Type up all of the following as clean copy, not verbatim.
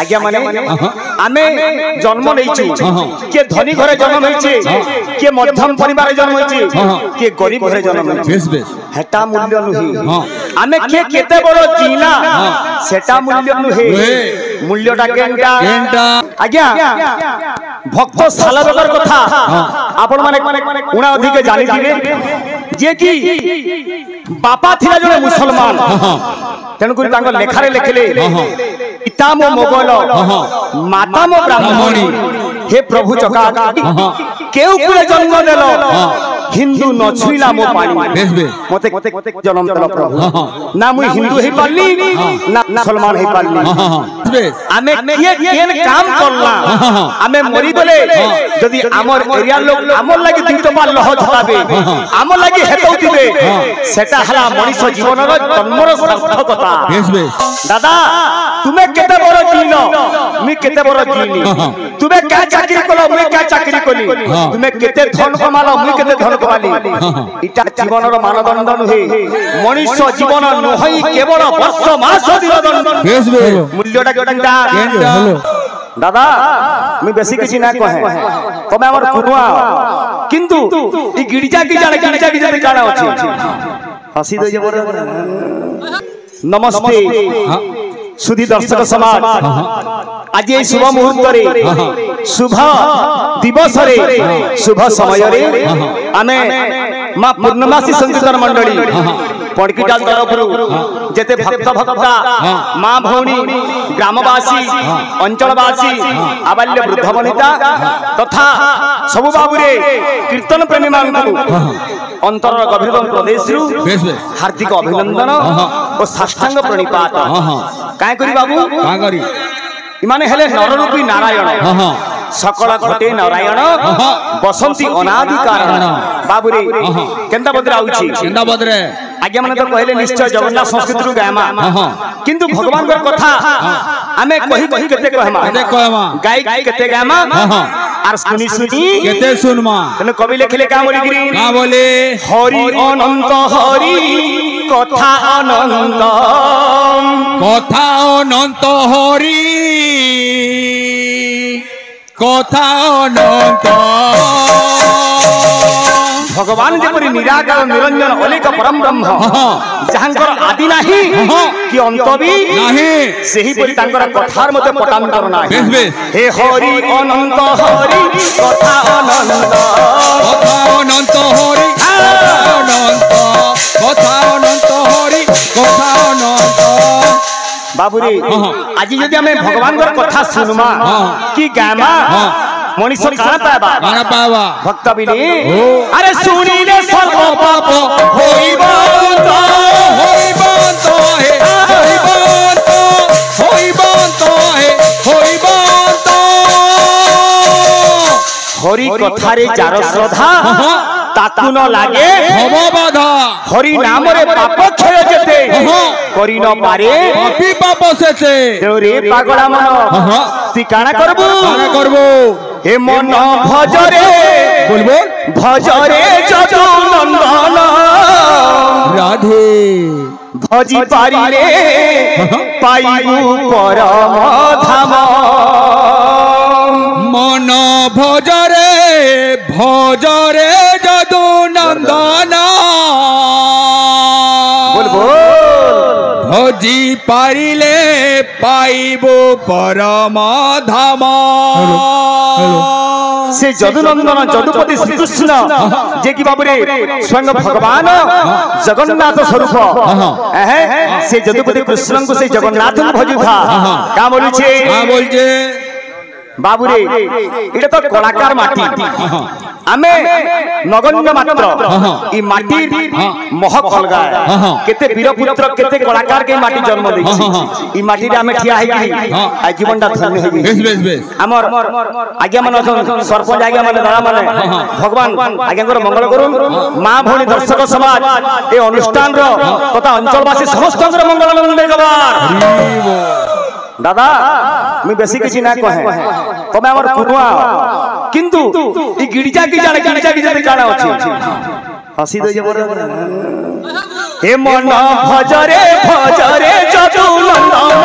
आज्ञा माने आमे जन्म लेइछु के धनी घरे जन्म होइछे के मध्यम परिवार जन्म होइछे के गरीब घरे जन्म होइछे हेटा मूल्य नुही आमे के केते बड़ जीना सेटा मूल्य नुहे मूल्यटा केनटा आज्ञा भक्त सालबगर कथा आपण माने उणा अधिक जानि दिबे जे कि बापा थिला जने मुसलमान तेणु करी तांग लेखारे लेखले पिता मो मोगल माता मो ब्राह्मणी हे प्रभु चका केउ कुले जन्म देलो हिंदू न छुईला मो पानी मते जन्म देलो प्रभु ना मुई हिंदू हे पालनी ना मुसलमान हे पालनी आमे केन काम करला आमे मरी गले जदी हमर एरिया लोग हमर लागि दुइतो पाल लह झटाबे हमर लागि हेतौ दिबे सेटा हला मनुष्य जीवन रो जन्मर सार्थकता दादा तुमे केते बड़ जीनो मी केते बड़ जीनी तुमे का चाकरी कलो मी का चाकरी कली तुमे केते धन कमालो मी केते धन कमाली इटा जीवन रो मानदंड नुहे मनुष्य जीवन नहई केवल वर्ष मास दिन मूल्यटा केटा दादा मी बेसी किछि ना कहे तमे हमर कुनुआ किंतु ई गिरिजा की जाने काना अछि हसी दे जबर नमस्ते सुधी दर्शक समाज आज ये शुभ मुहूर्त रे शुभ दिवस रे शुभ समय रे आमे मां पूर्णमासी संकीर्तन मंडली पड़कीटाल तरफ जेते भक्त भक्ता मां भौणी ग्रामवासी अंचलवासी आबाल्य वृद्ध वनिता तथा सबु बाबुरे कीर्तन प्रेमी मानकु अंतर गभीर प्रदेश रु हार्दिक अभिनंदन और साष्टांग प्रणिपात काय करी बाबू का करी इमाने हेले नररूपी नारायण सकल घटे नारायण बसंती अनादि कारण बाबूरे केंदा बदरे आउची केंदा बदरे आज्ञा माने तो कहले निश्चय जगन्नाथ संस्कृति रु गायमा किंतु भगवान कर कथा आमे कहि केते कहमा गाय केते गायमा आर सुनी केते सुनमा तने कवि लिखले का बोले हरि अनंत हरि कथा अनंत हरि कथा अनंत भगवान जेपरि निराकार निरंजन अलेख परम ब्रह्म जहांकर आदि नाही कि अंत भी नाही सेही परि तांकर कथार मते पटांतर नाही हे हरि अनंत हरि कथा अनंत हरि अनंत कथा अनंत हरि कथा अनंत बाबूरे आज जदि हमें भगवान कथा सुनमा कि गामा मनुष्य काना पाएबा भक्त बिनी अरे सुनी रे सर्व पाप होइबंत हरि कथारे जार श्रद्धा ताकु न लागे भवबाधा हरि नाम रे पाप क्षय जेते करि न पारे पापी पाप सेते रे पागला मन ती काना करबो हे मन भजरे बोलबो भजरे जदु नंदन राधे भजी पारिले पाइबु परम धाम मन भजरे जदु नंदन बोलबो भजी पारिले पाइबो परम धाम से जदुनंदन जदुपति श्री कृष्ण जे की बाबरे स्वयं भगवान जगन्नाथ स्वरूप से जदुपति कृष्ण को से जगन्नाथ को भजु था का बोलछे बाबूरे इटा तो कलाकार माटी आमे नगण्य मात्र ई माटी महक अलगा केते वीर पुत्र केते कलाकार के माटी जन्म देछि ई माटी रे आमे ठिया हेगी आ जीवनटा धन्य हेगी बेस हमर आज्ञा मन सरपंच आज्ञा मन दादा माने भगवान आज्ञा कर मंगल करूं मां भौणी दर्शक समाज ए अनुष्ठान रो तथा अंचलवासी समस्त मंगल मंगल गवार दादा मैं बेसी किछि ना कहे तमे हमर कुनुआ किंतु ई गिरिजा की जाने काना अछि हसी दे जबर हे मन भजरे जदु नंदन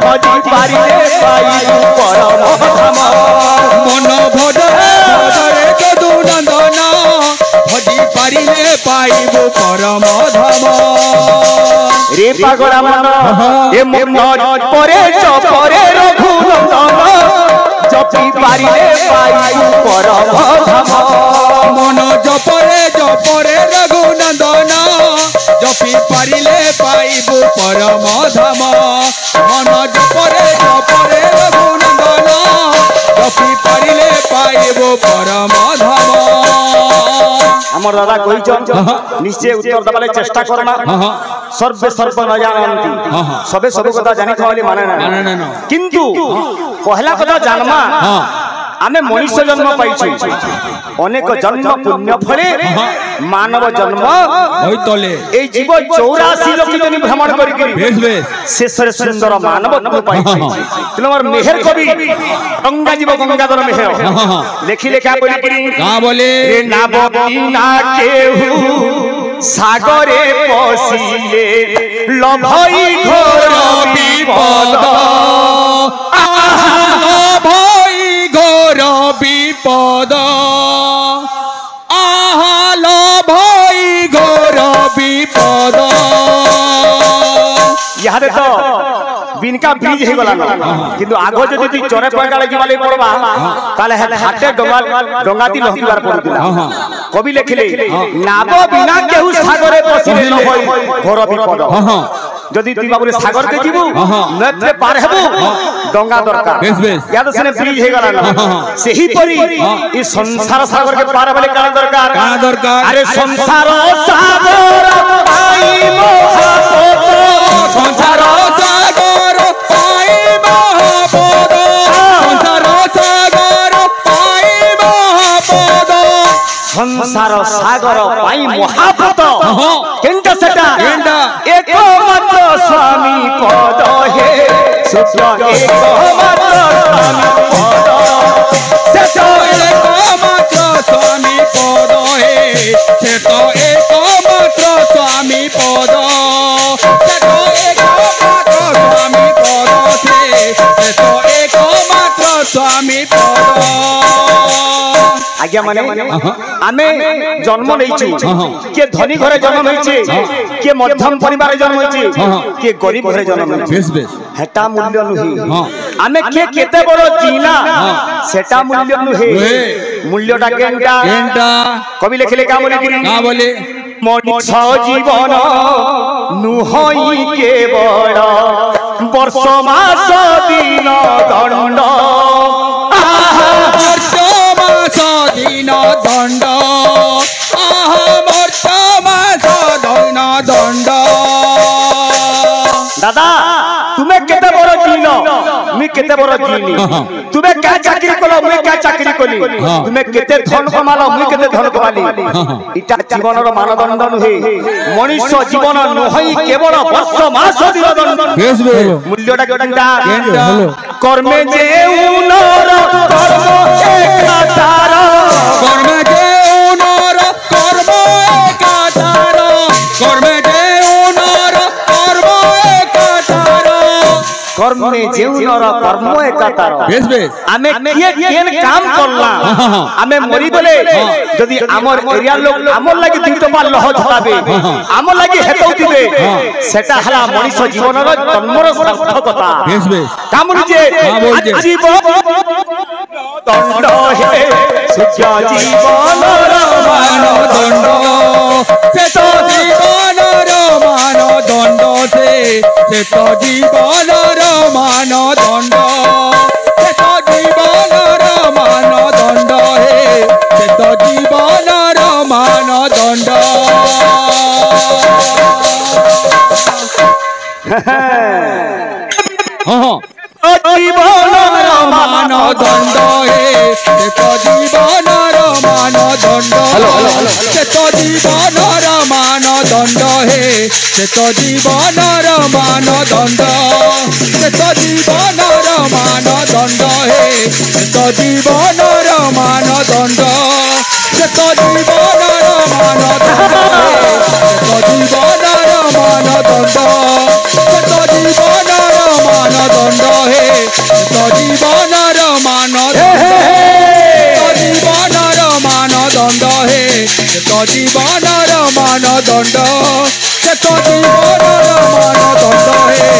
भजी पारिले पाइबु परम धाम मन भजरे भजरे यदु नंदन भजी पारिले पाइबु परम धाम रे पागला मन ए मन परे चपरे रघुनंदन जपि पारिले पाइबु परम धाम मन जपरे जपरे रघुनंदन जपि पारिले पाइबु परम धाम मन जपरे जपरे रघुनंदन जपि पारिले पाइबु परम धाम हमर दादा कहिछन निश्चय उत्तर दबाले चेष्टा करना सर्वे सर्व न जानंती सबे सब कथा जानि खाली माने ना किंतु पहला कथा जानमा आमे मनुष्य जन्म पाइछु अनेक जन्म पुण्य फले मानव जन्म होई तले ए जीव 84 लोक जनी भ्रमण करि करि बेस बेस शेषरे सुंदर मानवत्व पाइछु तलमर मेहर कवि गंगा जीव गंगाधर मेहर लेखिले का बोली करी का बोले रे नाबती ना केहू सागरे पसिले लभई घोर विपद भई घोर विपद आहाल भई घोर विपद यहाँ तो बिनका ब्रिज हे गला किंतु आगो जदि तु चरे पैगाले जिबाले पड़बा ताले हाटे डंगाती लहकीबार पड़ुतिला कवि लेखिले नाब बिना केहू सागरे पसिले न होई घोर विपद जदि तु बाबुरे सागर के जीवु नदे पार हेबु डंगा दरकार या तो सेने ब्रिज हे गला सेही परी ई संसार सागर के पार बेले का दरकार अरे संसार सागर पाई मोहब्बत संसार सागर पाई महापद संसार सागर पाई महापद संसार सागर पाई महापद केंटा सेटा एक मात्र स्वामी पद हे सुख एक मात्र स्वामी पद सेतो एक मात्र स्वामी पद हे सेतो एक मात्र स्वामी पद सेतो एक मात्र स्वामी पद सेतो एक मात्र स्वामी पद आज्ञा माने आमे जन्म लेइछु के धनी घरे जन्म होइछे के मध्यम परिवार जन्म होइछे के गरीब घरे जन्म होइछे बेस बेस हेटा मूल्य नुही आमे के केते बड़ जीना सेटा मूल्य नुहे मूल्यटा केंटा कवि लेखिले का बोले मनुष्य जीवन नुहई के बड़ वर्ष मास दिन दंड वर्ष मास दिन दंड वर्ष मास दिन दंड दादा तुम्हें केते बड़ जीनो मी केते बड़ जीनी तुम्हें क्या चाकरी कलो मी क्या चाकरी कली तुम्हें केते धन कमालो मी केते धन कमाली इटा जीवन रो मानदंड नुहे मनुष्य जीवन नहई केवल वर्ष मास दिन दंड मूल्यटा केंटा कर्मे जे उनर कर्म एकातार कर्मे जे उनर कर्म एकातार कर्मे जे उनर कर्म एकातार कर्मे जेउनर कर्म एकातार बेस बेस आमे किए केन काम करला आमे मरि गले जदि हमर एरिया लोग हमर लागि दुइटबा लह धराबे हमर लागि हेतौतिबे सेटा हला मनुष्य जीवनर जन्मर सार्थकता बेस बेस कामुनि जे जीवन दंड हे सुख्य जीवनर मानदंड से तो जीवनर मानदंड से तो जीवनर मानदंड से तो जीवनर मानदंड हे से तो जीवनर मानदंड जीवनर मानदंड हे से तो जीवनर मानदंड से तो जीवनर मानदंड हे से तो जीवनर मानदंड से तो जीवनर मानदंड हे से तो जीवनर मानदंड से तो जीवनर मानदंड हे से तो जीवनर मानदंड से तो जीवनर मानदंड हे জীবনর মানদণ্ড সে তো জীবনর মানদণ্ড হে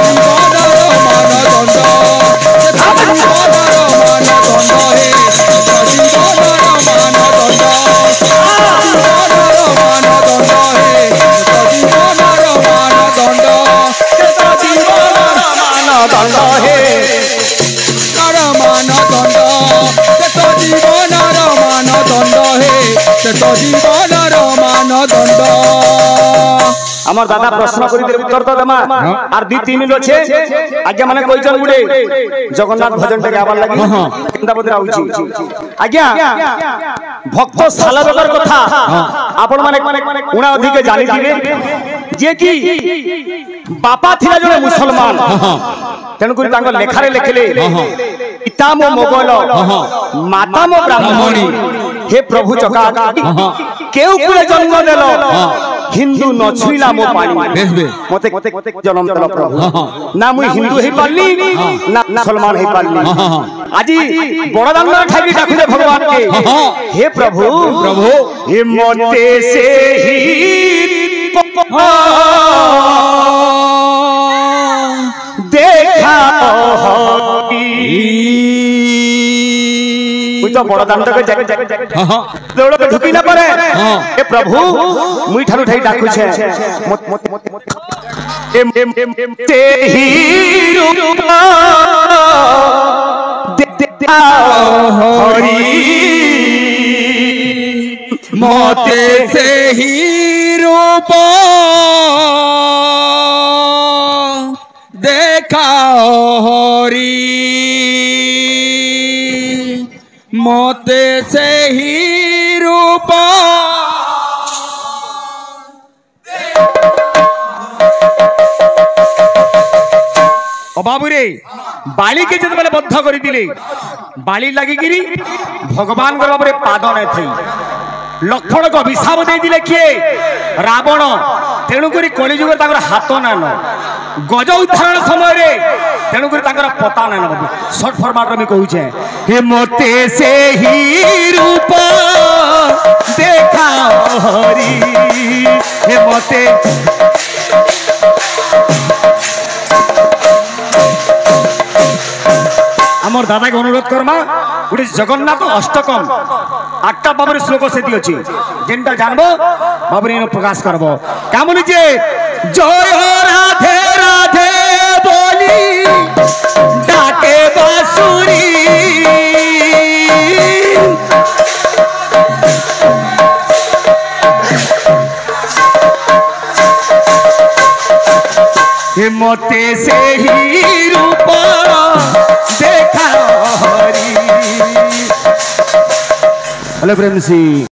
জীবনর মানদণ্ড সে তো জীবনর মানদণ্ড হে জীবনর মানদণ্ড জীবনর মানদণ্ড হে জীবনর মানদণ্ড সে তো জীবনর মানদণ্ড হে মানদণ্ড সে তো জীবনর মানদণ্ড হে সে তো জীবনর মানদণ্ড। আমার দাদা প্রশ্ন করি উত্তর তো দেমা আর 2-3 মিনিট আছে আজ্ঞা মানে কইজন গুড়ে জগন্নাথ ভজনটা গাবার লাগি কেনটা বদরা হউছি আজ্ঞা ভক্ত সালবেগর কথা আপন মানে উনা অধিকে জানি দিবে যে কি বাপা থিলা জনে মুসলমান তেণু করি তাঙ্গ লেখারে লেখিলে পিতা মো মোগল মাতা মো ব্রাহ্মণী হে প্রভু চকা কেউ কুলে জন্ম দেল হিন্দু ন ছুইলা মো পানি মতে জন্ম দেল প্রভু না মুই হিন্দু হই পারলি না মুসলমান হই পারলি আজি বড় দান্ডা ঠাকি ডাকুলে ভগবান কে হে প্রভু প্রভু হে মতে সে হি দেখা তো বড় দান্ডকে দৌড়কে ঢুকি না পারে হে প্রভু মুই ঠারু ঠাই ডাকুছে তেহি রূপ হরি মতে সেহি রূপ দেখাও হরি মতে সেহি রূপ ও বাবুরে বালিকে যেতবেলে বদ্ধ করে দিলে বালি লাগিকিরি ভগবান বাবুরে পাদ নে থাই লক্ষ্মণকে অভিশাপ দিয়ে দিলে কিয়ে রাবণ তেণুকরি কলিযুগে তাଙ୍କର হাত নান গজ উদ্ধাରଣ ସମୟରେ ତେଣୁକରି ତାଙ୍କର ପତା ନାନ ସର୍ଟ ଫର୍ମାଟରେ ମୁଁ କହୁଛେ ହେ ମତେ ସେହି ରୂପ ଦେଖା ହରି ହେ ମତେ আমার দাদাকে অনুরোধ করমা গোটে জগন্নাথ অষ্টকম 8টা বাবুর শ্লোক সেটি অছি যেটা জানবো বাবুর প্রকাশ করব কেমন যে জয় রাধে রাধে বলি ডাকে বাঁশুরি মতে সেই রূপ দেখা হরি। হ্যালো প্রেমসি।